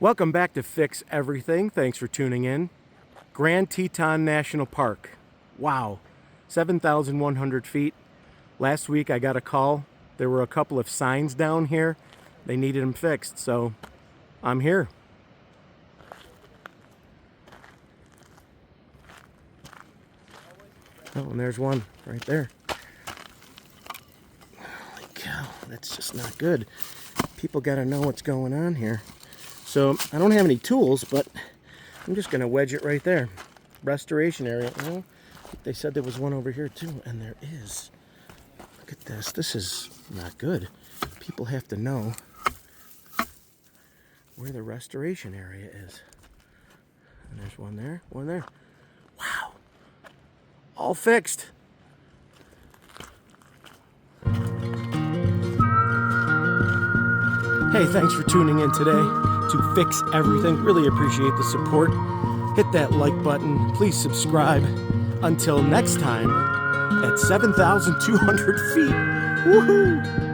Welcome back to Fix Everything. Thanks for tuning in. Grand Teton National Park. Wow, 7,100 feet. Last week I got a call. There were a couple of signs down here. They needed them fixed, so I'm here. Oh, and there's one right there. Holy cow, that's just not good. People gotta know what's going on here. So I don't have any tools, but I'm just gonna wedge it right there. Restoration area. Well, they said there was one over here too, and there is. Look at this. This is not good. People have to know where the restoration area is. And there's one there, one there. Wow. All fixed. Hey, thanks for tuning in today to Fix Everything. Really appreciate the support. Hit that like button. Please subscribe. Until next time, at 7,200 feet. Woohoo!